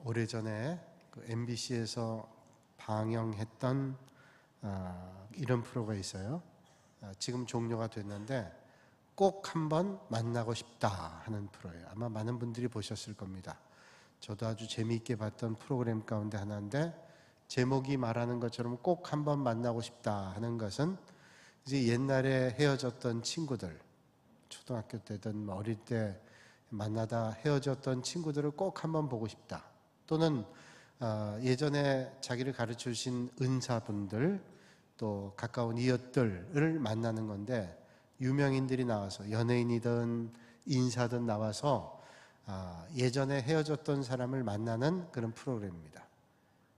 오래전에 그 MBC에서 방영했던 이런 프로가 있어요. 지금 종료가 됐는데 꼭 한번 만나고 싶다 하는 프로예요. 아마 많은 분들이 보셨을 겁니다. 저도 아주 재미있게 봤던 프로그램 가운데 하나인데, 제목이 말하는 것처럼 꼭 한번 만나고 싶다 하는 것은 이제 옛날에 헤어졌던 친구들, 초등학교 때든 어릴 때 만나다 헤어졌던 친구들을 꼭 한번 보고 싶다, 또는 예전에 자기를 가르쳐 주신 은사분들, 또 가까운 이웃들을 만나는 건데, 유명인들이 나와서, 연예인이든 인사든 나와서 예전에 헤어졌던 사람을 만나는 그런 프로그램입니다.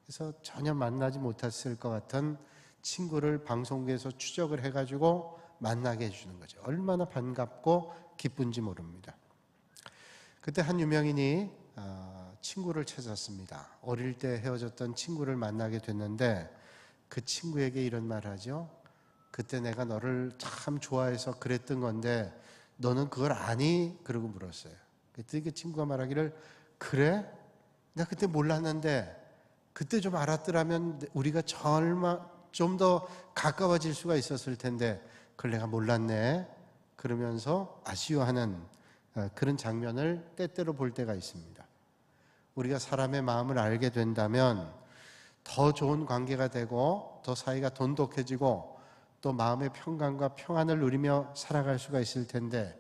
그래서 전혀 만나지 못했을 것 같은 친구를 방송국에서 추적을 해가지고 만나게 해주는 거죠. 얼마나 반갑고 기쁜지 모릅니다. 그때 한 유명인이 친구를 찾았습니다. 어릴 때 헤어졌던 친구를 만나게 됐는데, 그 친구에게 이런 말을 하죠. 그때 내가 너를 참 좋아해서 그랬던 건데 너는 그걸 아니? 그러고 물었어요. 그때 그 친구가 말하기를, 그래? 나 그때 몰랐는데 그때 좀 알았더라면 우리가 좀 더 가까워질 수가 있었을 텐데 그걸 내가 몰랐네, 그러면서 아쉬워하는 그런 장면을 때때로 볼 때가 있습니다. 우리가 사람의 마음을 알게 된다면 더 좋은 관계가 되고 더 사이가 돈독해지고 또 마음의 평강과 평안을 누리며 살아갈 수가 있을 텐데,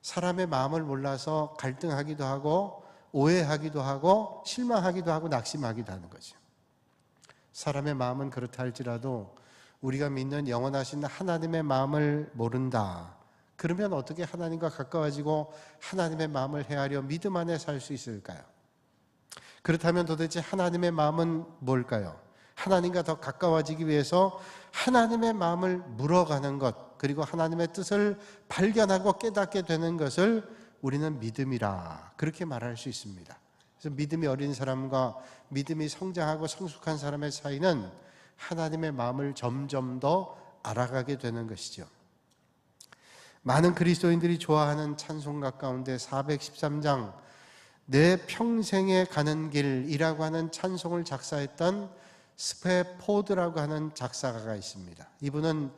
사람의 마음을 몰라서 갈등하기도 하고 오해하기도 하고 실망하기도 하고 낙심하기도 하는 거죠. 사람의 마음은 그렇다 할지라도 우리가 믿는 영원하신 하나님의 마음을 모른다. 그러면 어떻게 하나님과 가까워지고 하나님의 마음을 헤아려 믿음 안에 살 수 있을까요? 그렇다면 도대체 하나님의 마음은 뭘까요? 하나님과 더 가까워지기 위해서 하나님의 마음을 물어가는 것, 그리고 하나님의 뜻을 발견하고 깨닫게 되는 것을 우리는 믿음이라 그렇게 말할 수 있습니다. 그래서 믿음이 어린 사람과 믿음이 성장하고 성숙한 사람의 사이는 하나님의 마음을 점점 더 알아가게 되는 것이죠. 많은 그리스도인들이 좋아하는 찬송가 가운데 413장 내 평생에 가는 길이라고 하는 찬송을 작사했던 스페포드라고 하는 작사가가 있습니다. 이분은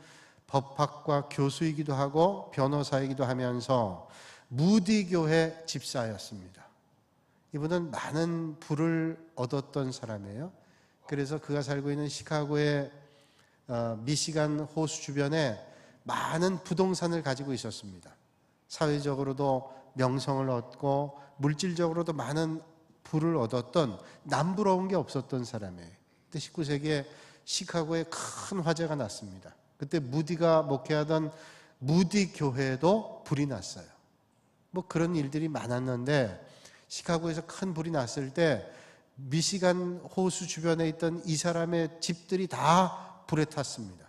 법학과 교수이기도 하고 변호사이기도 하면서 무디 교회 집사였습니다. 이분은 많은 부를 얻었던 사람이에요. 그래서 그가 살고 있는 시카고의 미시간 호수 주변에 많은 부동산을 가지고 있었습니다. 사회적으로도 명성을 얻고 물질적으로도 많은 부를 얻었던, 남부러운 게 없었던 사람이에요. 그때 19세기에 시카고에 큰 화재가 났습니다. 그때 무디가 목회하던 무디 교회에도 불이 났어요. 뭐 그런 일들이 많았는데, 시카고에서 큰 불이 났을 때 미시간 호수 주변에 있던 이 사람의 집들이 다 불에 탔습니다.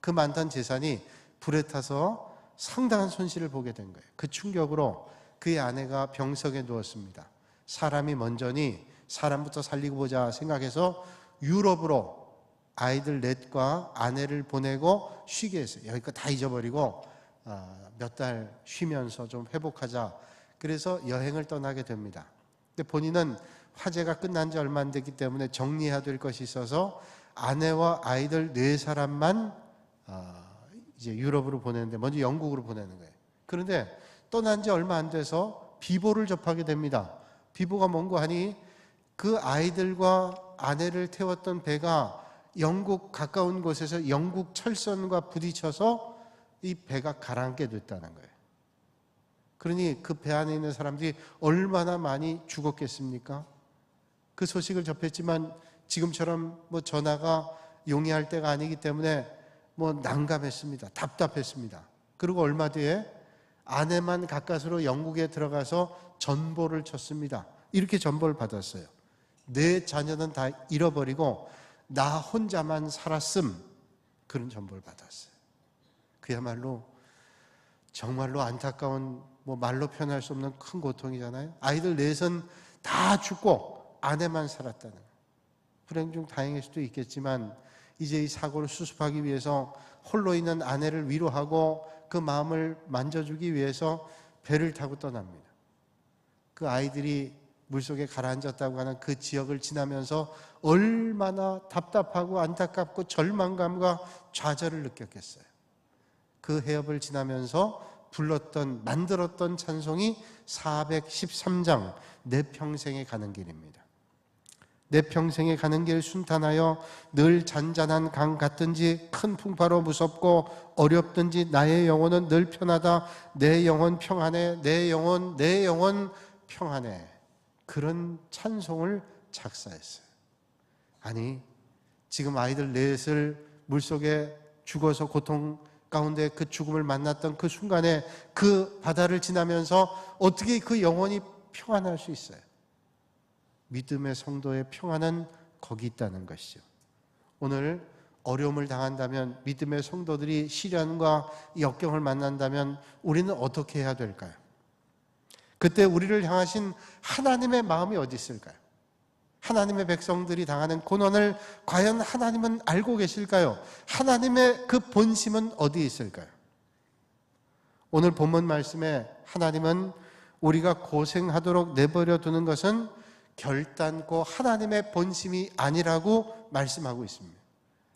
그 많던 재산이 불에 타서 상당한 손실을 보게 된 거예요. 그 충격으로 그의 아내가 병석에 누웠습니다. 사람이 먼저니 사람부터 살리고 보자 생각해서 유럽으로 아이들 넷과 아내를 보내고 쉬게 했어요. 여기까지 다 잊어버리고 몇 달 쉬면서 좀 회복하자. 그래서 여행을 떠나게 됩니다. 근데 본인은 화재가 끝난 지 얼마 안 됐기 때문에 정리해야 될 것이 있어서 아내와 아이들 4사람만 이제 유럽으로 보내는데, 먼저 영국으로 보내는 거예요. 그런데 떠난 지 얼마 안 돼서 비보를 접하게 됩니다. 비보가 뭔고 하니 그 아이들과 아내를 태웠던 배가 영국 가까운 곳에서 영국 철선과 부딪혀서 이 배가 가라앉게 됐다는 거예요. 그러니 그 배 안에 있는 사람들이 얼마나 많이 죽었겠습니까? 그 소식을 접했지만 지금처럼 뭐 전화가 용이할 때가 아니기 때문에 뭐 난감했습니다. 답답했습니다. 그리고 얼마 뒤에 아내만 가까스로 영국에 들어가서 전보를 쳤습니다. 이렇게 전보를 받았어요. 내 자녀는 다 잃어버리고 나 혼자만 살았음, 그런 전보를 받았어요. 그야말로 정말로 안타까운, 뭐 말로 표현할 수 없는 큰 고통이잖아요. 아이들 넷은 다 죽고 아내만 살았다는 거예요. 불행 중 다행일 수도 있겠지만 이제 이 사고를 수습하기 위해서 홀로 있는 아내를 위로하고 그 마음을 만져주기 위해서 배를 타고 떠납니다. 그 아이들이 물속에 가라앉았다고 하는 그 지역을 지나면서 얼마나 답답하고 안타깝고 절망감과 좌절을 느꼈겠어요. 그 해협을 지나면서 만들었던 찬송이 413장 내 평생에 가는 길입니다. 내 평생에 가는 길 순탄하여 늘 잔잔한 강 같든지 큰 풍파로 무섭고 어렵든지 나의 영혼은 늘 편하다. 내 영혼 평안해. 내 영혼 평안해. 그런 찬송을 작사했어요. 아니, 지금 아이들 넷을 물속에 죽어서 고통 가운데 그 죽음을 만났던 그 순간에 그 바다를 지나면서 어떻게 그 영혼이 평안할 수 있어요? 믿음의 성도의 평안은 거기 있다는 것이죠. 오늘 어려움을 당한다면, 믿음의 성도들이 시련과 역경을 만난다면 우리는 어떻게 해야 될까요? 그때 우리를 향하신 하나님의 마음이 어디 있을까요? 하나님의 백성들이 당하는 고난을 과연 하나님은 알고 계실까요? 하나님의 그 본심은 어디에 있을까요? 오늘 본문 말씀에 하나님은 우리가 고생하도록 내버려 두는 것은 결단코 하나님의 본심이 아니라고 말씀하고 있습니다.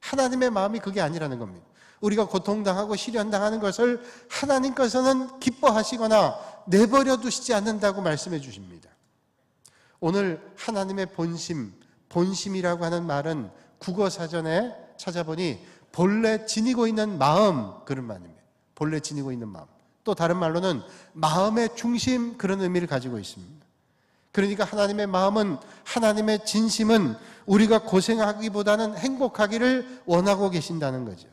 하나님의 마음이 그게 아니라는 겁니다. 우리가 고통당하고 시련당하는 것을 하나님께서는 기뻐하시거나 내버려 두시지 않는다고 말씀해 주십니다. 오늘 하나님의 본심이라고 하는 말은 국어사전에 찾아보니 본래 지니고 있는 마음, 그런 말입니다. 본래 지니고 있는 마음. 또 다른 말로는 마음의 중심, 그런 의미를 가지고 있습니다. 그러니까 하나님의 마음은, 하나님의 진심은 우리가 고생하기보다는 행복하기를 원하고 계신다는 거죠.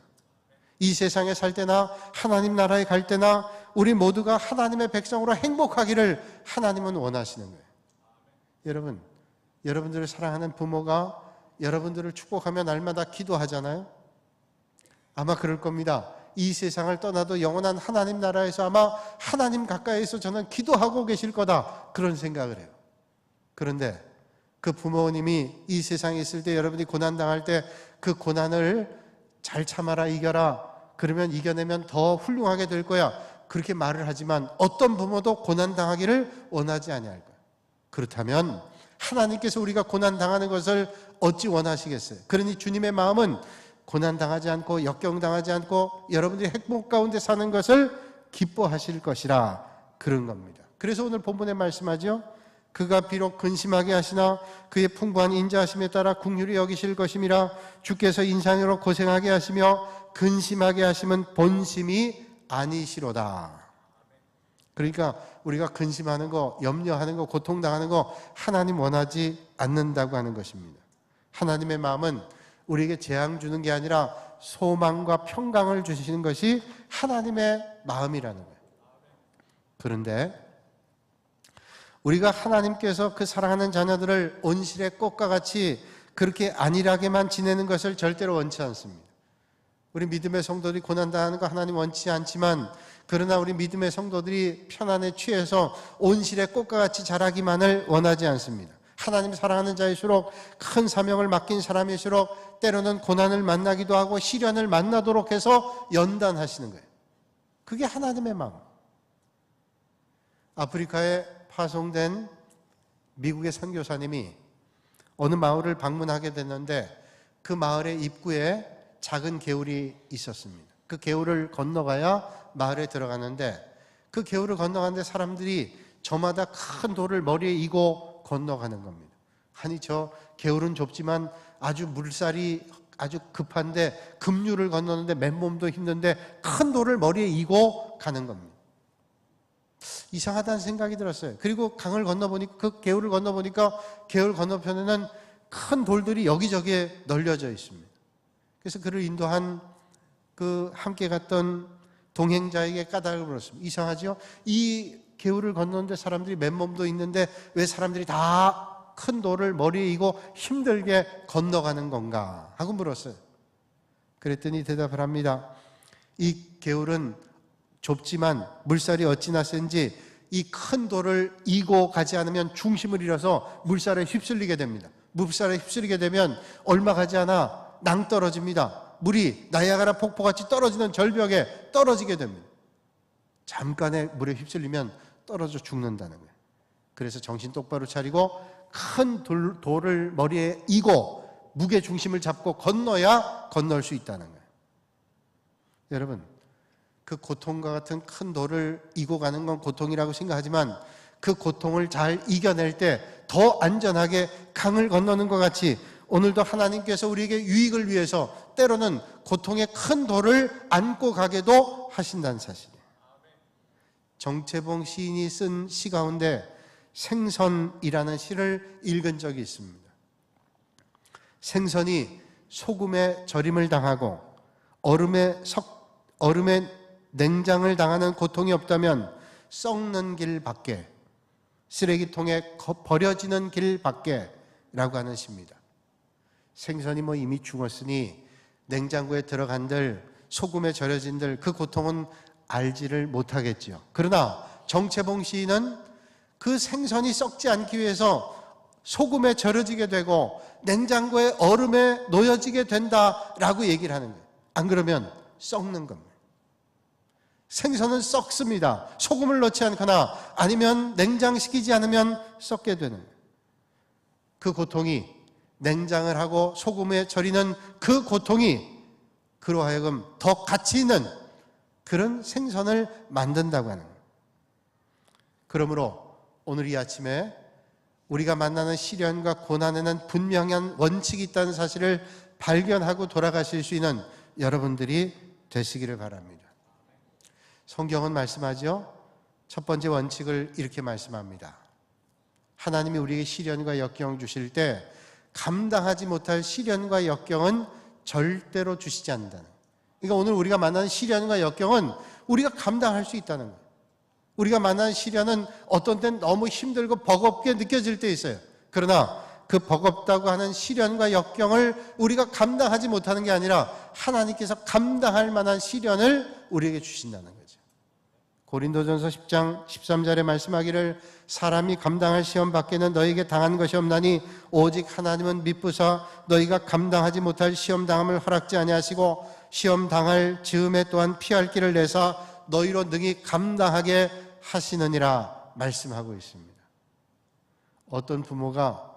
이 세상에 살 때나 하나님 나라에 갈 때나 우리 모두가 하나님의 백성으로 행복하기를 하나님은 원하시는 거예요. 여러분, 여러분들을 사랑하는 부모가 여러분들을 축복하며 날마다 기도하잖아요. 아마 그럴 겁니다. 이 세상을 떠나도 영원한 하나님 나라에서 아마 하나님 가까이에서 저는 기도하고 계실 거다, 그런 생각을 해요. 그런데 그 부모님이 이 세상에 있을 때, 여러분이 고난당할 때 그 고난을 잘 참아라, 이겨라, 그러면 이겨내면 더 훌륭하게 될 거야, 그렇게 말을 하지만 어떤 부모도 고난당하기를 원하지 아니할 거예요. 그렇다면 하나님께서 우리가 고난당하는 것을 어찌 원하시겠어요? 그러니 주님의 마음은 고난당하지 않고 역경당하지 않고 여러분들이 행복 가운데 사는 것을 기뻐하실 것이라, 그런 겁니다. 그래서 오늘 본문에 말씀하죠. 그가 비록 근심하게 하시나 그의 풍부한 인자하심에 따라 긍휼히 여기실 것임이라. 주께서 인상으로 고생하게 하시며 근심하게 하심은 본심이 아니시로다. 그러니까 우리가 근심하는 거, 염려하는 거, 고통당하는 거 하나님 원하지 않는다고 하는 것입니다. 하나님의 마음은 우리에게 재앙 주는 게 아니라 소망과 평강을 주시는 것이 하나님의 마음이라는 거예요. 그런데 우리가 하나님께서 그 사랑하는 자녀들을 온실의 꽃과 같이 그렇게 안일하게만 지내는 것을 절대로 원치 않습니다. 우리 믿음의 성도들이 고난당하는 거 하나님 원치 않지만, 그러나 우리 믿음의 성도들이 편안에 취해서 온실의 꽃과 같이 자라기만을 원하지 않습니다. 하나님 사랑하는 자일수록, 큰 사명을 맡긴 사람일수록 때로는 고난을 만나기도 하고 시련을 만나도록 해서 연단하시는 거예요. 그게 하나님의 마음. 아프리카에 파송된 미국의 선교사님이 어느 마을을 방문하게 됐는데 그 마을의 입구에 작은 개울이 있었습니다. 그 개울을 건너가야 마을에 들어가는데, 그 개울을 건너가는데 사람들이 저마다 큰 돌을 머리에 이고 건너가는 겁니다. 아니, 저 개울은 좁지만 아주 물살이 아주 급한데 급류를 건너는데 맨몸도 힘든데 큰 돌을 머리에 이고 가는 겁니다. 이상하다는 생각이 들었어요. 그리고 강을 건너보니까, 그 개울을 건너보니까 개울 건너편에는 큰 돌들이 여기저기에 널려져 있습니다. 그래서 그를 인도한 그 함께 갔던 동행자에게 까닭을 물었습니다. 이상하죠? 이 개울을 건너는데 사람들이 맨몸도 있는데 왜 사람들이 다 큰 돌을 머리에 이고 힘들게 건너가는 건가 하고 물었어요. 그랬더니 대답을 합니다. 이 개울은 좁지만 물살이 어찌나 센지 이 큰 돌을 이고 가지 않으면 중심을 잃어서 물살에 휩쓸리게 됩니다. 물살에 휩쓸리게 되면 얼마 가지 않아 낭떠러집니다. 물이 나이아가라 폭포같이 떨어지는 절벽에 떨어지게 됩니다. 잠깐의 물에 휩쓸리면 떨어져 죽는다는 거예요. 그래서 정신 똑바로 차리고 큰 돌을 머리에 이고 무게 중심을 잡고 건너야 건널 수 있다는 거예요. 여러분, 그 고통과 같은 큰 돌을 이고 가는 건 고통이라고 생각하지만 그 고통을 잘 이겨낼 때 더 안전하게 강을 건너는 것 같이 오늘도 하나님께서 우리에게 유익을 위해서 때로는 고통의 큰 돌을 안고 가게도 하신다는 사실이에요. 정채봉 시인이 쓴 시 가운데 생선이라는 시를 읽은 적이 있습니다. 생선이 소금에 절임을 당하고 얼음에 냉장을 당하는 고통이 없다면 썩는 길 밖에, 쓰레기통에 버려지는 길 밖에 라고 하는 시입니다. 생선이 이미 죽었으니 냉장고에 들어간들, 소금에 절여진들 그 고통은 알지를 못하겠지요. 그러나 정채봉 시인은 그 생선이 썩지 않기 위해서 소금에 절여지게 되고 냉장고에 얼음에 놓여지게 된다라고 얘기를 하는 거예요. 안 그러면 썩는 겁니다. 생선은 썩습니다. 소금을 넣지 않거나 아니면 냉장시키지 않으면 썩게 되는 거예요. 그 고통이, 냉장을 하고 소금에 절이는 그 고통이 그로 하여금 더 가치 있는 그런 생선을 만든다고 하는 거예요. 그러므로 오늘 이 아침에 우리가 만나는 시련과 고난에는 분명한 원칙이 있다는 사실을 발견하고 돌아가실 수 있는 여러분들이 되시기를 바랍니다. 성경은 말씀하죠. 첫 번째 원칙을 이렇게 말씀합니다. 하나님이 우리에게 시련과 역경 주실 때 감당하지 못할 시련과 역경은 절대로 주시지 않는다는 거예요. 그러니까 오늘 우리가 만나는 시련과 역경은 우리가 감당할 수 있다는 거예요. 우리가 만나는 시련은 어떤 때는 너무 힘들고 버겁게 느껴질 때 있어요. 그러나 그 버겁다고 하는 시련과 역경을 우리가 감당하지 못하는 게 아니라 하나님께서 감당할 만한 시련을 우리에게 주신다는 거죠. 고린도전서 10장 13절에 말씀하기를 사람이 감당할 시험 밖에는 너에게 당한 것이 없나니 오직 하나님은 미쁘사 너희가 감당하지 못할 시험 당함을 허락지 아니하시고 시험 당할 즈음에 또한 피할 길을 내사 너희로 능히 감당하게 하시느니라 말씀하고 있습니다. 어떤 부모가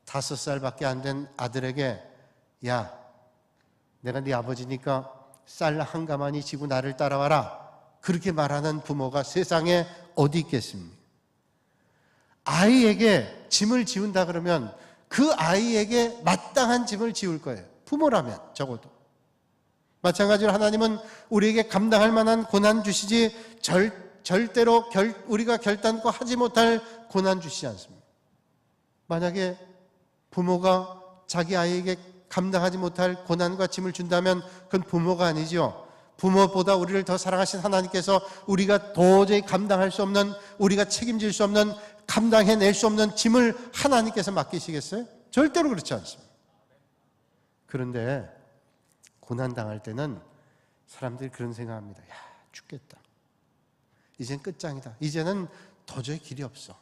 5살밖에 안 된 아들에게 야, 내가 네 아버지니까 쌀 한 가마니 지고 나를 따라와라, 그렇게 말하는 부모가 세상에 어디 있겠습니까? 아이에게 짐을 지운다 그러면 그 아이에게 마땅한 짐을 지울 거예요. 부모라면 적어도. 마찬가지로 하나님은 우리에게 감당할 만한 고난 주시지 절대로 우리가 결단코 하지 못할 고난 주시지 않습니다. 만약에 부모가 자기 아이에게 감당하지 못할 고난과 짐을 준다면 그건 부모가 아니죠. 부모보다 우리를 더 사랑하신 하나님께서 우리가 도저히 감당할 수 없는, 우리가 책임질 수 없는, 감당해낼 수 없는 짐을 하나님께서 맡기시겠어요? 절대로 그렇지 않습니다. 그런데 고난당할 때는 사람들이 그런 생각합니다. 야, 죽겠다. 이젠 끝장이다. 이제는 도저히 길이 없어.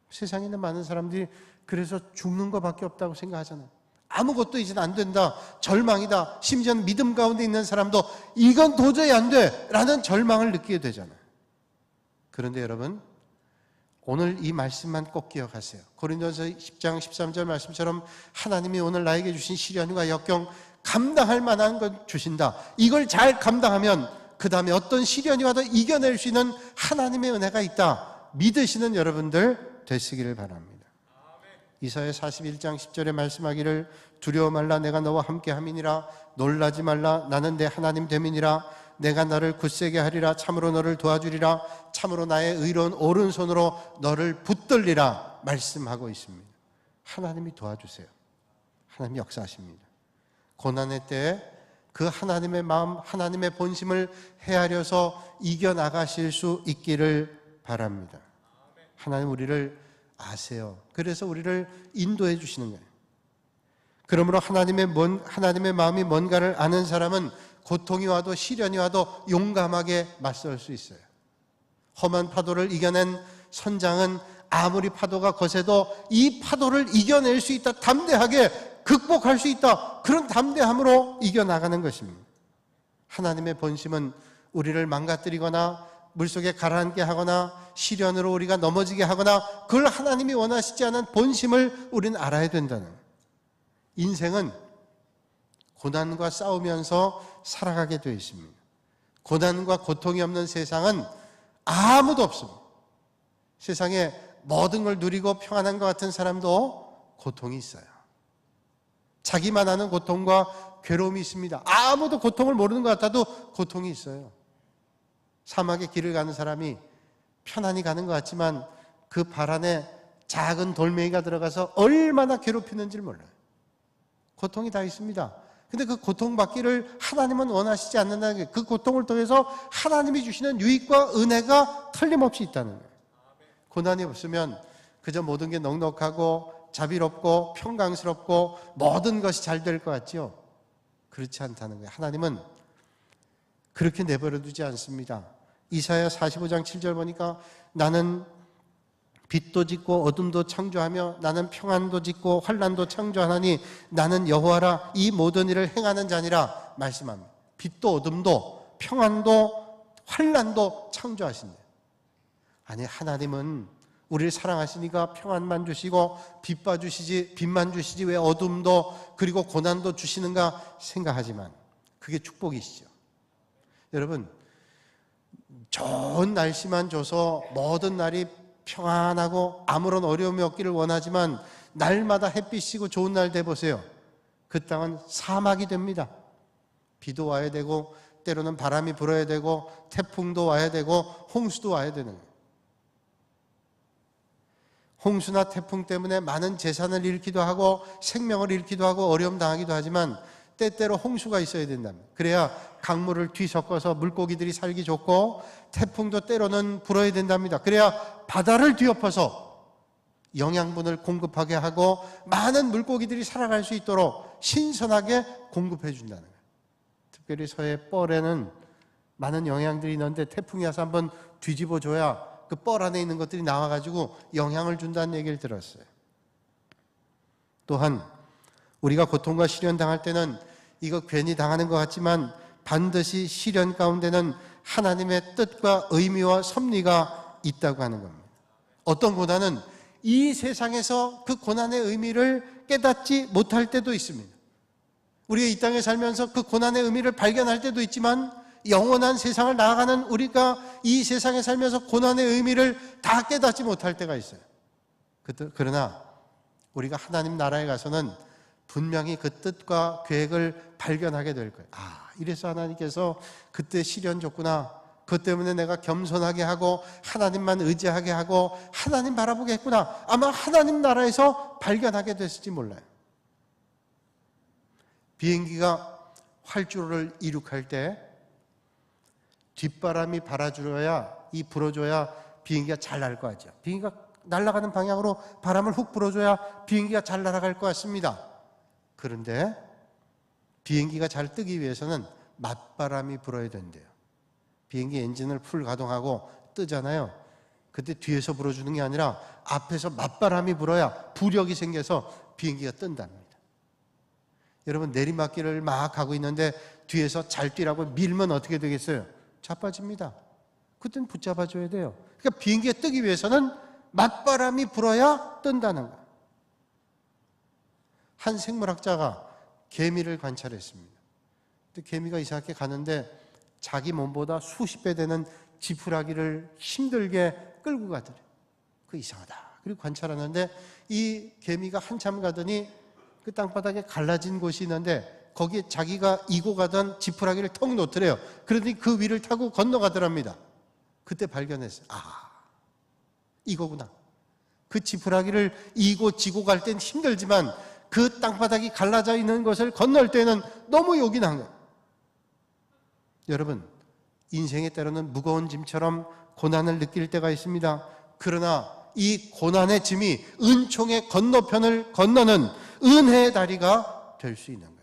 세상에 있는 많은 사람들이 그래서 죽는 것밖에 없다고 생각하잖아요. 아무것도 이제는 안 된다, 절망이다. 심지어는 믿음 가운데 있는 사람도 이건 도저히 안 돼 라는 절망을 느끼게 되잖아요. 그런데 여러분, 오늘 이 말씀만 꼭 기억하세요. 고린도전서 10장 13절 말씀처럼 하나님이 오늘 나에게 주신 시련과 역경 감당할 만한 건 주신다. 이걸 잘 감당하면 그 다음에 어떤 시련이 와도 이겨낼 수 있는 하나님의 은혜가 있다, 믿으시는 여러분들 되시기를 바랍니다. 이사야 41장 10절에 말씀하기를 두려워 말라, 내가 너와 함께 함이니라. 놀라지 말라, 나는 내 하나님 됨이니라. 내가 너를 굳세게 하리라. 참으로 너를 도와주리라. 참으로 나의 의로운 오른손으로 너를 붙들리라 말씀하고 있습니다. 하나님이 도와주세요. 하나님이 역사하십니다. 고난의 때에 그 하나님의 마음, 하나님의 본심을 헤아려서 이겨나가실 수 있기를 바랍니다. 하나님 우리를 아세요. 그래서 우리를 인도해 주시는 거예요. 그러므로 하나님의 마음이 뭔가를 아는 사람은 고통이 와도 시련이 와도 용감하게 맞설 수 있어요. 험한 파도를 이겨낸 선장은 아무리 파도가 거세도 이 파도를 이겨낼 수 있다, 담대하게 극복할 수 있다, 그런 담대함으로 이겨나가는 것입니다. 하나님의 본심은 우리를 망가뜨리거나 물속에 가라앉게 하거나 시련으로 우리가 넘어지게 하거나 그걸 하나님이 원하시지 않은 본심을 우리는 알아야 된다는 거예요. 인생은 고난과 싸우면서 살아가게 되어 있습니다. 고난과 고통이 없는 세상은 아무도 없습니다. 세상에 모든 걸 누리고 평안한 것 같은 사람도 고통이 있어요. 자기만 아는 고통과 괴로움이 있습니다. 아무도 고통을 모르는 것 같아도 고통이 있어요. 사막의 길을 가는 사람이 편안히 가는 것 같지만 그 발 안에 작은 돌멩이가 들어가서 얼마나 괴롭히는지를 몰라요. 고통이 다 있습니다. 근데 그 고통받기를 하나님은 원하시지 않는다는 게, 그 고통을 통해서 하나님이 주시는 유익과 은혜가 틀림없이 있다는 거예요. 고난이 없으면 그저 모든 게 넉넉하고 자비롭고 평강스럽고 모든 것이 잘 될 것 같죠? 그렇지 않다는 거예요. 하나님은 그렇게 내버려 두지 않습니다. 이사야 45장 7절 보니까 나는 빛도 짓고 어둠도 창조하며 나는 평안도 짓고 환난도 창조하나니 나는 여호와라 이 모든 일을 행하는 자니라 말씀합니다. 빛도 어둠도 평안도 환난도 창조하신대요. 아니, 하나님은 우리를 사랑하시니까 평안만 주시고 빛만 주시지 왜 어둠도 그리고 고난도 주시는가 생각하지만 그게 축복이시죠. 여러분, 좋은 날씨만 줘서 모든 날이 평안하고 아무런 어려움이 없기를 원하지만 날마다 햇빛이고 좋은 날 돼보세요. 그 땅은 사막이 됩니다. 비도 와야 되고 때로는 바람이 불어야 되고 태풍도 와야 되고 홍수도 와야 되는 거예요. 홍수나 태풍 때문에 많은 재산을 잃기도 하고 생명을 잃기도 하고 어려움 당하기도 하지만 때때로 홍수가 있어야 된답니다. 그래야 강물을 뒤섞어서 물고기들이 살기 좋고 태풍도 때로는 불어야 된답니다. 그래야 바다를 뒤엎어서 영양분을 공급하게 하고 많은 물고기들이 살아갈 수 있도록 신선하게 공급해 준다는 거예요. 특별히 서해 뻘에는 많은 영양들이 있는데 태풍이 와서 한번 뒤집어 줘야 그 뻘 안에 있는 것들이 나와가지고 영향을 준다는 얘기를 들었어요. 또한 우리가 고통과 시련 당할 때는 이거 괜히 당하는 것 같지만 반드시 시련 가운데는 하나님의 뜻과 의미와 섭리가 있다고 하는 겁니다. 어떤 고난은 이 세상에서 그 고난의 의미를 깨닫지 못할 때도 있습니다. 우리가 이 땅에 살면서 그 고난의 의미를 발견할 때도 있지만 영원한 세상을 나아가는 우리가 이 세상에 살면서 고난의 의미를 다 깨닫지 못할 때가 있어요. 그러나 우리가 하나님 나라에 가서는 분명히 그 뜻과 계획을 발견하게 될 거예요. 아, 이래서 하나님께서 그때 시련 줬구나. 그것 때문에 내가 겸손하게 하고 하나님만 의지하게 하고 하나님 바라보게 했구나. 아마 하나님 나라에서 발견하게 됐을지 몰라요. 비행기가 활주로를 이륙할 때 뒷바람이 불어줘야 비행기가 잘 날 것 같죠. 비행기가 날아가는 방향으로 바람을 훅 불어줘야 비행기가 잘 날아갈 것 같습니다. 그런데 비행기가 잘 뜨기 위해서는 맞바람이 불어야 된대요. 비행기 엔진을 풀 가동하고 뜨잖아요. 그때 뒤에서 불어주는 게 아니라 앞에서 맞바람이 불어야 부력이 생겨서 비행기가 뜬답니다. 여러분, 내리막길을 막 가고 있는데 뒤에서 잘 뛰라고 밀면 어떻게 되겠어요? 자빠집니다. 그때는 붙잡아줘야 돼요. 그러니까 비행기가 뜨기 위해서는 맞바람이 불어야 뜬다는 거예요. 한 생물학자가 개미를 관찰했습니다. 근데 개미가 이상하게 가는데 자기 몸보다 수십 배 되는 지푸라기를 힘들게 끌고 가더래요. 그 이상하다. 그리고 관찰하는데 이 개미가 한참 가더니 그 땅바닥에 갈라진 곳이 있는데 거기에 자기가 이고 가던 지푸라기를 턱 놓더래요. 그러더니 그 위를 타고 건너가더랍니다. 그때 발견했어요. 아, 이거구나. 그 지푸라기를 이고 지고 갈 땐 힘들지만 그 땅바닥이 갈라져 있는 것을 건널 때는 너무 요긴한 거예요. 여러분, 인생의 때로는 무거운 짐처럼 고난을 느낄 때가 있습니다. 그러나 이 고난의 짐이 은총의 건너편을 건너는 은혜의 다리가 될 수 있는 거예요.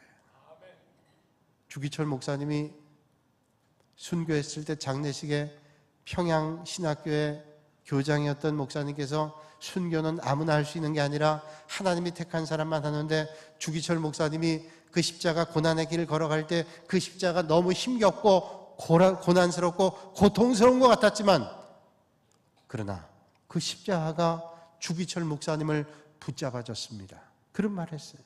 주기철 목사님이 순교했을 때 장례식에 평양신학교의 교장이었던 목사님께서 순교는 아무나 할 수 있는 게 아니라 하나님이 택한 사람만 하는데 주기철 목사님이 그 십자가 고난의 길을 걸어갈 때 그 십자가 너무 힘겹고 고난스럽고 고통스러운 것 같았지만, 그러나 그 십자가가 주기철 목사님을 붙잡아줬습니다. 그런 말 했어요.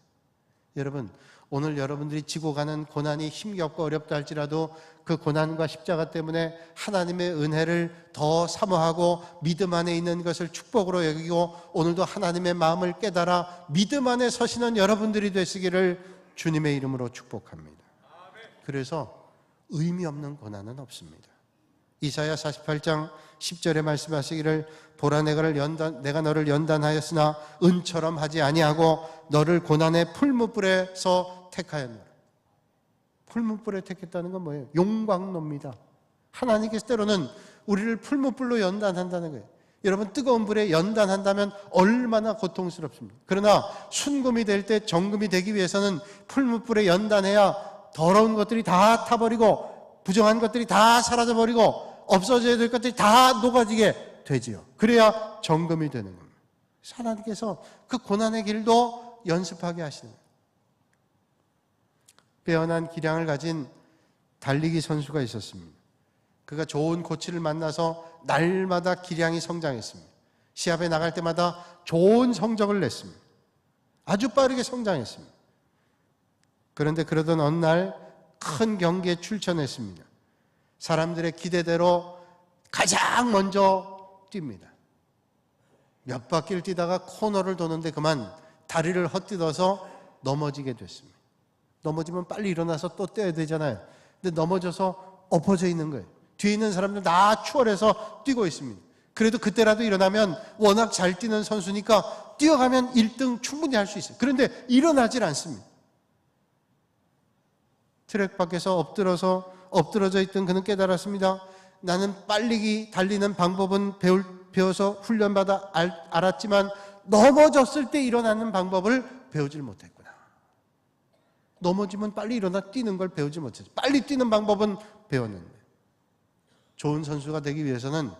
여러분, 오늘 여러분들이 지고 가는 고난이 힘겹고 어렵다 할지라도 그 고난과 십자가 때문에 하나님의 은혜를 더 사모하고 믿음 안에 있는 것을 축복으로 여기고 오늘도 하나님의 마음을 깨달아 믿음 안에 서시는 여러분들이 되시기를 주님의 이름으로 축복합니다. 그래서 의미 없는 고난은 없습니다. 이사야 48장 10절에 말씀하시기를 보라 내가 너를 연단하였으나 은처럼 하지 아니하고 너를 고난의 풀무불에서 택하였노라. 풀무불에 택했다는 건 뭐예요? 용광로입니다. 하나님께서 때로는 우리를 풀무불로 연단한다는 거예요. 여러분, 뜨거운 불에 연단한다면 얼마나 고통스럽습니까? 그러나 순금이 될 때 정금이 되기 위해서는 풀무불에 연단해야 더러운 것들이 다 타버리고 부정한 것들이 다 사라져버리고 없어져야 될 것들이 다 녹아지게 되지요. 그래야 정금이 되는 겁니다. 하나님께서 그 고난의 길도 연습하게 하시는 거예요. 빼어난 기량을 가진 달리기 선수가 있었습니다. 그가 좋은 코치를 만나서 날마다 기량이 성장했습니다. 시합에 나갈 때마다 좋은 성적을 냈습니다. 아주 빠르게 성장했습니다. 그런데 그러던 어느 날 큰 경기에 출전했습니다. 사람들의 기대대로 가장 먼저 뜁니다. 몇 바퀴를 뛰다가 코너를 도는데 그만 다리를 헛디뎌서 넘어지게 됐습니다. 넘어지면 빨리 일어나서 또 뛰어야 되잖아요. 근데 넘어져서 엎어져 있는 거예요. 뒤에 있는 사람들 다 추월해서 뛰고 있습니다. 그래도 그때라도 일어나면 워낙 잘 뛰는 선수니까 뛰어가면 1등 충분히 할 수 있어요. 그런데 일어나질 않습니다. 트랙 밖에서 엎드러져 있던 그는 깨달았습니다. 나는 빨리 달리는 방법은 배워서 훈련받아 알았지만 넘어졌을 때 일어나는 방법을 배우질 못했구나. 넘어지면 빨리 일어나 뛰는 걸 배우지 못했죠. 빨리 뛰는 방법은 배웠는데, 좋은 선수가 되기 위해서는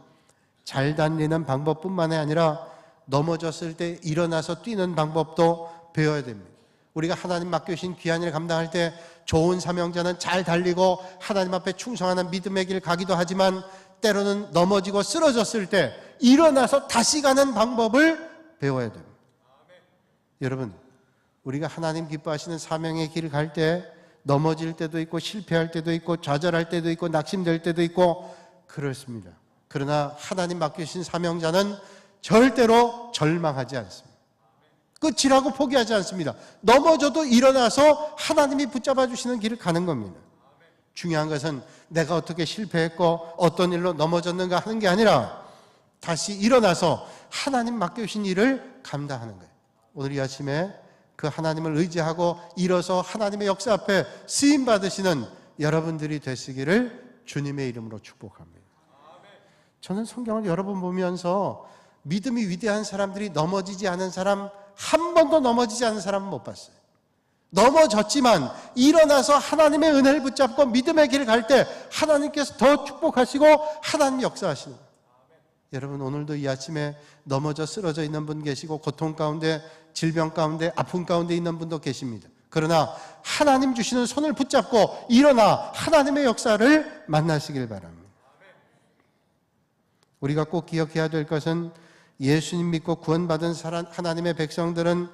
잘 달리는 방법뿐만 아니라 넘어졌을 때 일어나서 뛰는 방법도 배워야 됩니다. 우리가 하나님 맡겨주신 귀한 일을 감당할 때 좋은 사명자는 잘 달리고 하나님 앞에 충성하는 믿음의 길 가기도 하지만 때로는 넘어지고 쓰러졌을 때 일어나서 다시 가는 방법을 배워야 됩니다. 여러분, 우리가 하나님 기뻐하시는 사명의 길을 갈 때 넘어질 때도 있고 실패할 때도 있고 좌절할 때도 있고 낙심될 때도 있고 그렇습니다. 그러나 하나님 맡겨주신 사명자는 절대로 절망하지 않습니다. 끝이라고 포기하지 않습니다. 넘어져도 일어나서 하나님이 붙잡아 주시는 길을 가는 겁니다. 중요한 것은 내가 어떻게 실패했고 어떤 일로 넘어졌는가 하는 게 아니라 다시 일어나서 하나님 맡겨주신 일을 감당하는 거예요. 오늘 이 아침에 그 하나님을 의지하고 일어서 하나님의 역사 앞에 쓰임 받으시는 여러분들이 되시기를 주님의 이름으로 축복합니다. 저는 성경을 여러 번 보면서 믿음이 위대한 사람들이 넘어지지 않은 사람, 한 번도 넘어지지 않은 사람은 못 봤어요. 넘어졌지만 일어나서 하나님의 은혜를 붙잡고 믿음의 길을 갈 때 하나님께서 더 축복하시고 하나님 역사하시는 거예요. 여러분, 오늘도 이 아침에 넘어져 쓰러져 있는 분 계시고 고통 가운데, 질병 가운데, 아픔 가운데 있는 분도 계십니다. 그러나 하나님 주시는 손을 붙잡고 일어나 하나님의 역사를 만나시길 바랍니다. 우리가 꼭 기억해야 될 것은 예수님 믿고 구원받은 하나님의 백성들은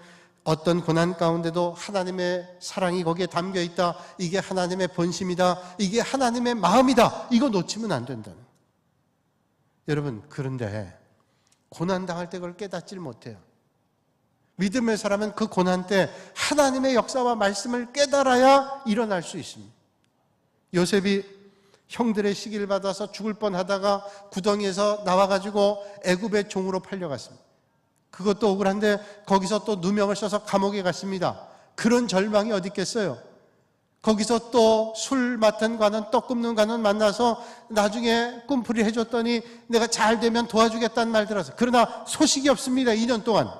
어떤 고난 가운데도 하나님의 사랑이 거기에 담겨 있다. 이게 하나님의 본심이다. 이게 하나님의 마음이다. 이거 놓치면 안 된다는. 여러분, 그런데 고난 당할 때 그걸 깨닫질 못해요. 믿음의 사람은 그 고난 때 하나님의 역사와 말씀을 깨달아야 일어날 수 있습니다. 요셉이 형들의 시기를 받아서 죽을 뻔하다가 구덩이에서 나와가지고 애굽의 종으로 팔려갔습니다. 그것도 억울한데 거기서 또 누명을 써서 감옥에 갔습니다. 그런 절망이 어디 있겠어요? 거기서 또 술 맡은 관원, 떡 굽는 관원 만나서 나중에 꿈풀이 해줬더니 내가 잘 되면 도와주겠다는 말 들어서, 그러나 소식이 없습니다. 2년 동안.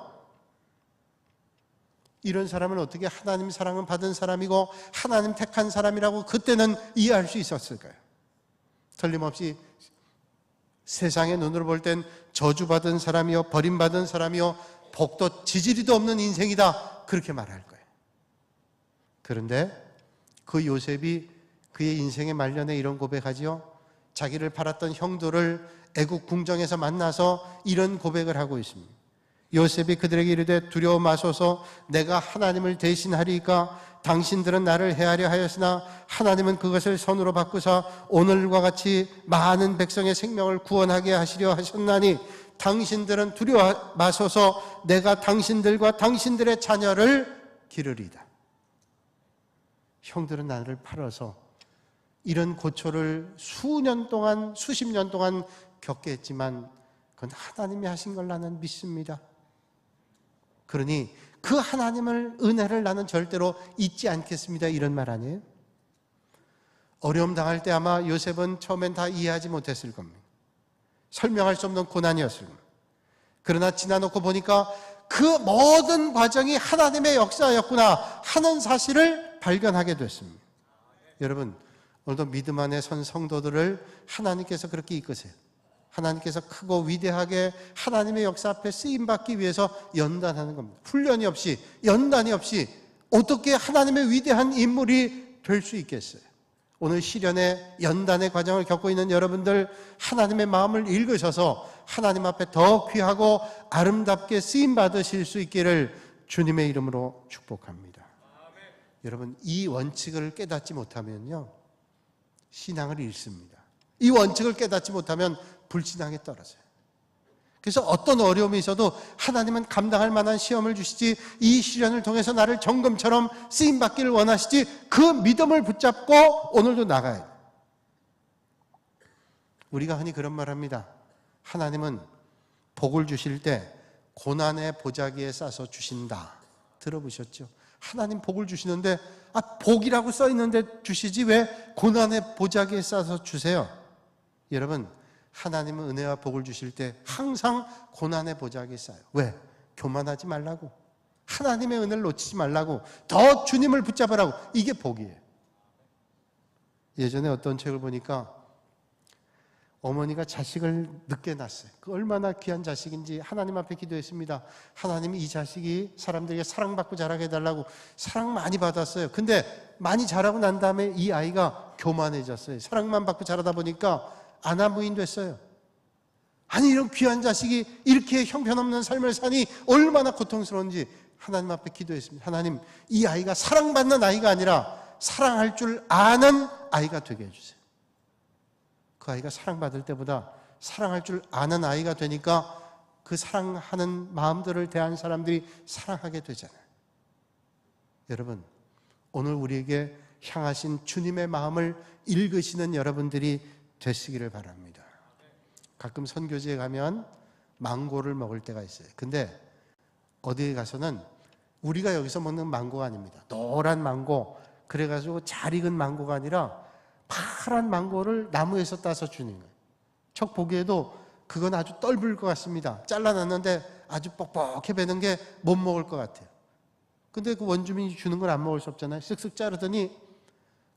이런 사람은 어떻게 하나님 사랑을 받은 사람이고 하나님 택한 사람이라고 그때는 이해할 수 있었을까요? 틀림없이 세상의 눈으로 볼 땐 저주받은 사람이요, 버림받은 사람이요, 복도 지지리도 없는 인생이다, 그렇게 말할 거예요. 그런데 그 요셉이 그의 인생의 말년에 이런 고백하지요. 자기를 팔았던 형들을 애국 궁정에서 만나서 이런 고백을 하고 있습니다. 요셉이 그들에게 이르되 두려워 마소서, 내가 하나님을 대신하리이까. 당신들은 나를 해하려 하였으나 하나님은 그것을 선으로 바꾸사 오늘과 같이 많은 백성의 생명을 구원하게 하시려 하셨나니 당신들은 두려워 마소서, 내가 당신들과 당신들의 자녀를 기르리이다. 형들은 나를 팔아서 이런 고초를 수년 동안, 수십 년 동안 겪게 했지만 그건 하나님이 하신 걸 나는 믿습니다. 그러니 그 하나님을, 은혜를 나는 절대로 잊지 않겠습니다. 이런 말 아니에요? 어려움 당할 때 아마 요셉은 처음엔 다 이해하지 못했을 겁니다. 설명할 수 없는 고난이었을 겁니다. 그러나 지나놓고 보니까 그 모든 과정이 하나님의 역사였구나 하는 사실을 발견하게 됐습니다. 여러분, 오늘도 믿음 안에 선 성도들을 하나님께서 그렇게 이끄세요. 하나님께서 크고 위대하게 하나님의 역사 앞에 쓰임받기 위해서 연단하는 겁니다. 훈련이 없이, 연단이 없이 어떻게 하나님의 위대한 인물이 될 수 있겠어요? 오늘 시련의 연단의 과정을 겪고 있는 여러분들, 하나님의 마음을 읽으셔서 하나님 앞에 더 귀하고 아름답게 쓰임받으실 수 있기를 주님의 이름으로 축복합니다. 여러분, 이 원칙을 깨닫지 못하면요, 신앙을 잃습니다. 이 원칙을 깨닫지 못하면 불신앙에 떨어져요. 그래서 어떤 어려움이 있어도 하나님은 감당할 만한 시험을 주시지, 이 시련을 통해서 나를 정금처럼 쓰임받기를 원하시지, 그 믿음을 붙잡고 오늘도 나가야 돼요. 우리가 흔히 그런 말 합니다. 하나님은 복을 주실 때 고난의 보자기에 싸서 주신다. 들어보셨죠? 하나님 복을 주시는데, 복이라고 써 있는데 주시지 왜 고난의 보자기에 싸서 주세요? 여러분, 하나님은 은혜와 복을 주실 때 항상 고난의 보자기에 싸요. 왜? 교만하지 말라고, 하나님의 은혜를 놓치지 말라고, 더 주님을 붙잡으라고. 이게 복이에요. 예전에 어떤 책을 보니까 어머니가 자식을 늦게 낳았어요. 그 얼마나 귀한 자식인지 하나님 앞에 기도했습니다. 하나님이 이 자식이 사람들에게 사랑받고 자라게 해달라고. 사랑 많이 받았어요. 근데 많이 자라고 난 다음에 이 아이가 교만해졌어요. 사랑만 받고 자라다 보니까 아나무인 됐어요. 아니, 이런 귀한 자식이 이렇게 형편없는 삶을 사니 얼마나 고통스러운지 하나님 앞에 기도했습니다. 하나님, 이 아이가 사랑받는 아이가 아니라 사랑할 줄 아는 아이가 되게 해주세요. 그 아이가 사랑받을 때보다 사랑할 줄 아는 아이가 되니까 그 사랑하는 마음들을 대한 사람들이 사랑하게 되잖아요. 여러분, 오늘 우리에게 향하신 주님의 마음을 읽으시는 여러분들이 되시기를 바랍니다. 가끔 선교지에 가면 망고를 먹을 때가 있어요. 근데 어디에 가서는 우리가 여기서 먹는 망고가 아닙니다. 노란 망고, 그래가지고 잘 익은 망고가 아니라 파란 망고를 나무에서 따서 주는 거예요. 척 보기에도 그건 아주 떫을 것 같습니다. 잘라놨는데 아주 뻑뻑해 배는 게 못 먹을 것 같아요. 근데 그 원주민이 주는 걸 안 먹을 수 없잖아요. 쓱쓱 자르더니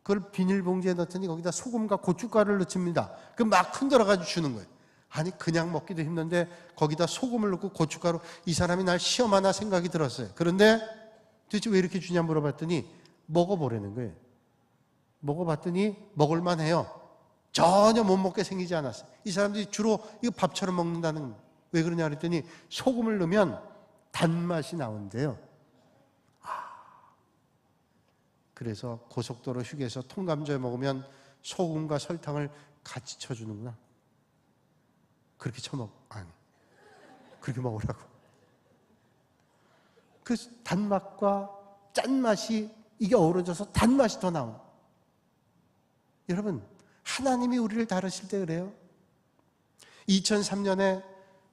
그걸 비닐봉지에 넣더니 거기다 소금과 고춧가루를 넣습니다. 그 막 흔들어가지고 주는 거예요. 아니, 그냥 먹기도 힘든데 거기다 소금을 넣고 고춧가루, 이 사람이 날 시험하나 생각이 들었어요. 그런데 도대체 왜 이렇게 주냐 물어봤더니 먹어보라는 거예요. 먹어봤더니 먹을만 해요. 전혀 못 먹게 생기지 않았어요. 이 사람들이 주로 이거 밥처럼 먹는다는 거예요. 왜 그러냐 그랬더니 소금을 넣으면 단맛이 나온대요. 그래서 고속도로 휴게소 통감조에 먹으면 소금과 설탕을 같이 쳐주는구나. 그렇게 그렇게 먹으라고. 그 단맛과 짠맛이 이게 어우러져서 단맛이 더 나오는. 여러분, 하나님이 우리를 다루실 때 그래요. 2003년에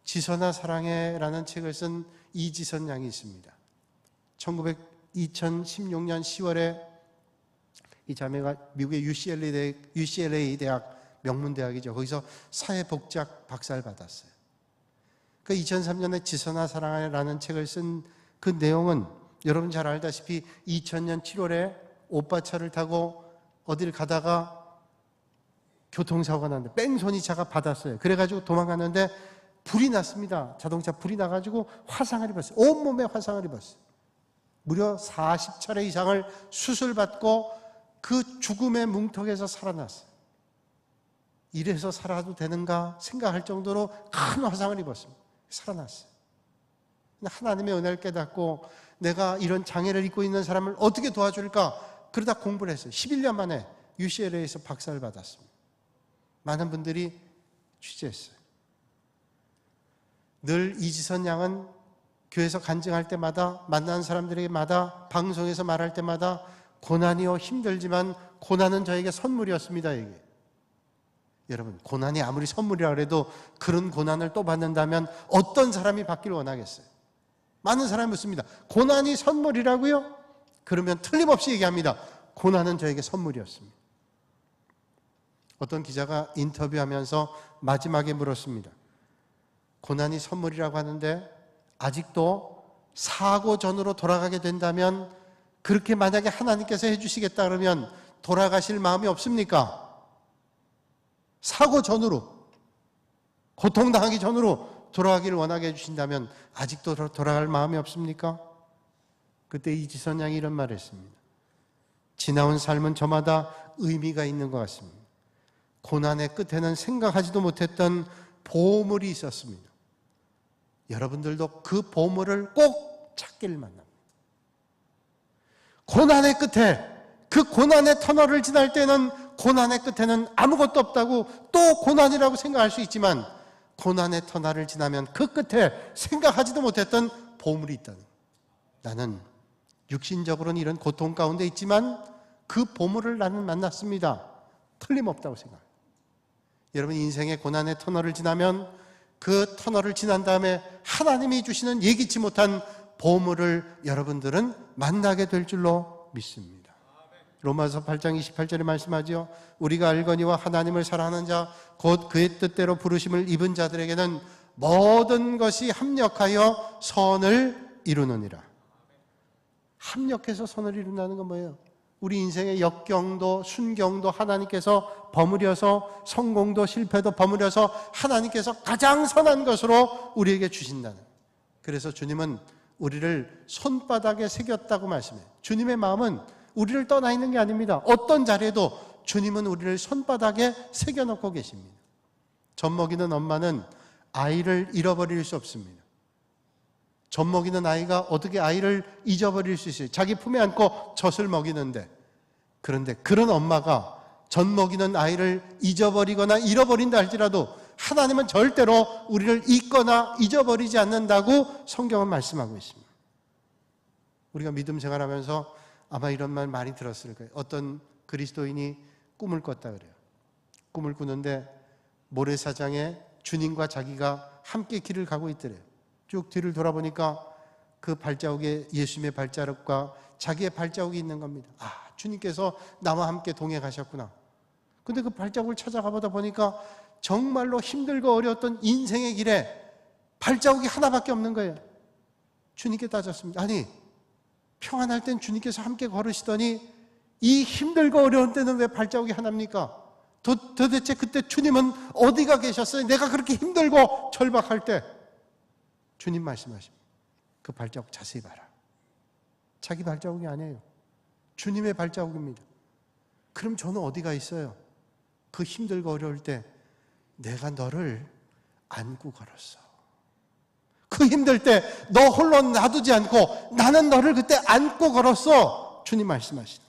지선아 사랑해라는 책을 쓴 이지선 양이 있습니다. 2016년 10월에 이 자매가 미국의 UCLA 대학, 명문대학이죠. 거기서 사회복지학 박사를 받았어요. 그 2003년에 지선아 사랑해라는 책을 쓴 그 내용은 여러분 잘 알다시피 2000년 7월에 오빠 차를 타고 어딜 가다가 교통사고가 났는데 뺑소니 차가 받았어요. 그래가지고 도망갔는데 불이 났습니다. 자동차 불이 나가지고 화상을 입었어요. 온몸에 화상을 입었어요. 무려 40차례 이상을 수술받고 그 죽음의 뭉텅에서 살아났어요. 이래서 살아도 되는가 생각할 정도로 큰 화상을 입었습니다. 살아났어요. 하나님의 은혜를 깨닫고 내가 이런 장애를 입고 있는 사람을 어떻게 도와줄까? 그러다 공부를 했어요. 11년 만에 UCLA에서 박사를 받았습니다. 많은 분들이 취재했어요. 늘 이지선 양은 교회에서 간증할 때마다, 만나는 사람들에게마다, 방송에서 말할 때마다 고난이요 힘들지만 고난은 저에게 선물이었습니다. 이게. 여러분, 고난이 아무리 선물이라 그래도 그런 고난을 또 받는다면 어떤 사람이 받기를 원하겠어요? 많은 사람이 묻습니다. 고난이 선물이라고요? 그러면 틀림없이 얘기합니다. 고난은 저에게 선물이었습니다. 어떤 기자가 인터뷰하면서 마지막에 물었습니다. 고난이 선물이라고 하는데 아직도 사고 전으로 돌아가게 된다면, 그렇게 만약에 하나님께서 해주시겠다 그러면 돌아가실 마음이 없습니까? 사고 전으로, 고통당하기 전으로 돌아가기를 원하게 해주신다면 아직도 돌아갈 마음이 없습니까? 그때 이지선 양이 이런 말을 했습니다. 지나온 삶은 저마다 의미가 있는 것 같습니다. 고난의 끝에는 생각하지도 못했던 보물이 있었습니다. 여러분들도 그 보물을 꼭 찾기를 만납니다. 고난의 끝에, 그 고난의 터널을 지날 때는 고난의 끝에는 아무것도 없다고 또 고난이라고 생각할 수 있지만, 고난의 터널을 지나면 그 끝에 생각하지도 못했던 보물이 있다는 거예요. 나는 육신적으로는 이런 고통 가운데 있지만 그 보물을 나는 만났습니다. 틀림없다고 생각해요. 여러분, 인생의 고난의 터널을 지나면 그 터널을 지난 다음에 하나님이 주시는 예기치 못한 보물을 여러분들은 만나게 될 줄로 믿습니다. 로마서 8장 28절에 말씀하죠. 우리가 알거니와 하나님을 사랑하는 자 곧 그의 뜻대로 부르심을 입은 자들에게는 모든 것이 합력하여 선을 이루느니라. 합력해서 선을 이룬다는 건 뭐예요? 우리 인생의 역경도 순경도 하나님께서 버무려서, 성공도 실패도 버무려서 하나님께서 가장 선한 것으로 우리에게 주신다는. 그래서 주님은 우리를 손바닥에 새겼다고 말씀해요. 주님의 마음은 우리를 떠나 있는 게 아닙니다. 어떤 자리에도 주님은 우리를 손바닥에 새겨놓고 계십니다. 젖 먹이는 엄마는 아이를 잃어버릴 수 없습니다. 젖 먹이는 아이가 어떻게 아이를 잊어버릴 수 있어요? 자기 품에 안고 젖을 먹이는데. 그런데 그런 엄마가 젖 먹이는 아이를 잊어버리거나 잃어버린다 할지라도 하나님은 절대로 우리를 잊거나 잊어버리지 않는다고 성경은 말씀하고 있습니다. 우리가 믿음 생활하면서 아마 이런 말 많이 들었을 거예요. 어떤 그리스도인이 꿈을 꿨다 그래요. 꿈을 꾸는데 모래사장에 주님과 자기가 함께 길을 가고 있더래요. 쭉 뒤를 돌아보니까 그 발자국에 예수님의 발자국과 자기의 발자국이 있는 겁니다. 아, 주님께서 나와 함께 동행하셨구나. 근데 그 발자국을 찾아가 보다 보니까 정말로 힘들고 어려웠던 인생의 길에 발자국이 하나밖에 없는 거예요. 주님께 따졌습니다. 아니, 평안할 땐 주님께서 함께 걸으시더니 이 힘들고 어려운 때는 왜 발자국이 하나입니까? 도대체 그때 주님은 어디가 계셨어요? 내가 그렇게 힘들고 절박할 때. 주님 말씀하십니다. 그 발자국 자세히 봐라. 자기 발자국이 아니에요. 주님의 발자국입니다. 그럼 저는 어디가 있어요? 그 힘들고 어려울 때 내가 너를 안고 걸었어. 그 힘들 때 너 홀로 놔두지 않고 나는 너를 그때 안고 걸었어. 주님 말씀하시는.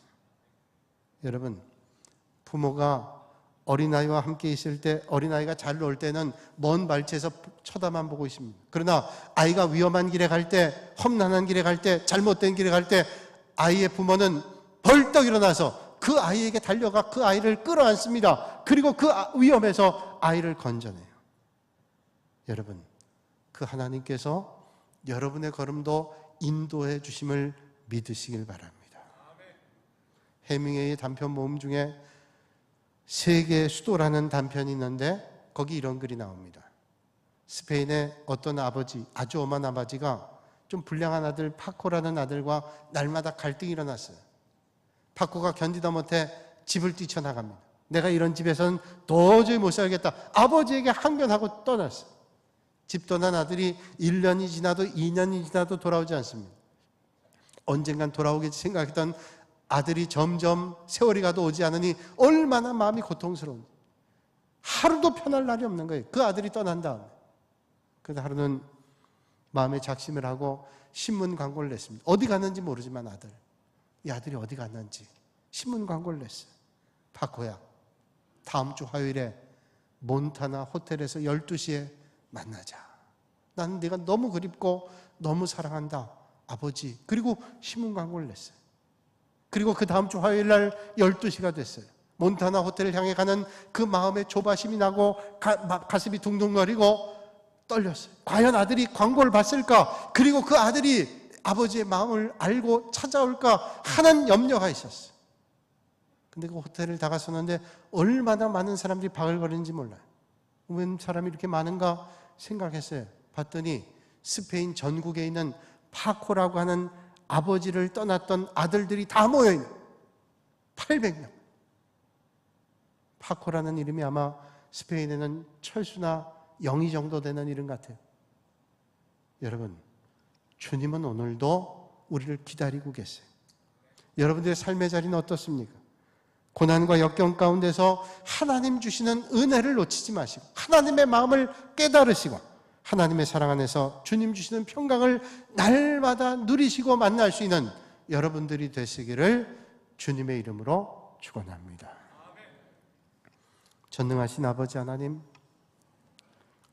여러분, 부모가 어린아이와 함께 있을 때, 어린아이가 잘 놀 때는 먼 발치에서 쳐다만 보고 있습니다. 그러나 아이가 위험한 길에 갈 때, 험난한 길에 갈 때, 잘못된 길에 갈 때 아이의 부모는 벌떡 일어나서 그 아이에게 달려가 그 아이를 끌어안습니다. 그리고 그 위험에서 아이를 건져내요. 여러분, 그 하나님께서 여러분의 걸음도 인도해 주심을 믿으시길 바랍니다. 해밍웨이의 단편 모음 중에 세계의 수도라는 단편이 있는데 거기 이런 글이 나옵니다. 스페인의 어떤 아버지, 아주 엄한 아버지가 좀 불량한 아들 파코라는 아들과 날마다 갈등이 일어났어요. 파코가 견디다 못해 집을 뛰쳐나갑니다. 내가 이런 집에서는 도저히 못 살겠다. 아버지에게 항변하고 떠났어요. 집 떠난 아들이 1년이 지나도 2년이 지나도 돌아오지 않습니다. 언젠간 돌아오겠지 생각했던 아들이 점점 세월이 가도 오지 않으니 얼마나 마음이 고통스러운지. 하루도 편할 날이 없는 거예요. 그 아들이 떠난 다음에. 그래서 하루는 마음에 작심을 하고 신문 광고를 냈습니다. 어디 갔는지 모르지만 이 아들이 어디 갔는지 신문 광고를 냈어요. 파코야, 다음 주 화요일에 몬타나 호텔에서 12시에 만나자. 나는 네가 너무 그립고 너무 사랑한다, 아버지. 그리고 신문 광고를 냈어요. 그리고 그 다음 주 화요일 날 12시가 됐어요. 몬타나 호텔을 향해 가는 그 마음에 조바심이 나고 가슴이 둥둥거리고 떨렸어요. 과연 아들이 광고를 봤을까? 그리고 그 아들이 아버지의 마음을 알고 찾아올까 하는 염려가 있었어요. 근데 그 호텔을 다가섰는데 얼마나 많은 사람들이 바글거리는지 몰라요. 왜 사람이 이렇게 많은가 생각했어요. 봤더니 스페인 전국에 있는 파코라고 하는 아버지를 떠났던 아들들이 다 모여있는 800명. 파코라는 이름이 아마 스페인에는 철수나 영희 정도 되는 이름 같아요. 여러분, 주님은 오늘도 우리를 기다리고 계세요. 여러분들의 삶의 자리는 어떻습니까? 고난과 역경 가운데서 하나님 주시는 은혜를 놓치지 마시고 하나님의 마음을 깨달으시고 하나님의 사랑 안에서 주님 주시는 평강을 날마다 누리시고 만날 수 있는 여러분들이 되시기를 주님의 이름으로 축원합니다. 전능하신 아버지 하나님,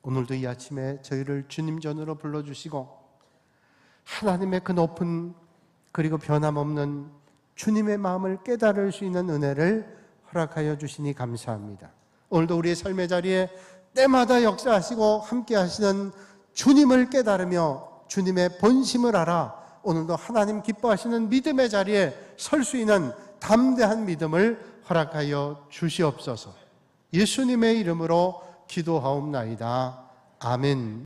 오늘도 이 아침에 저희를 주님 전으로 불러주시고 하나님의 그 높은 그리고 변함없는 주님의 마음을 깨달을 수 있는 은혜를 허락하여 주시니 감사합니다. 오늘도 우리의 삶의 자리에 때마다 역사하시고 함께 하시는 주님을 깨달으며 주님의 본심을 알아 오늘도 하나님 기뻐하시는 믿음의 자리에 설 수 있는 담대한 믿음을 허락하여 주시옵소서. 예수님의 이름으로 기도하옵나이다. 아멘.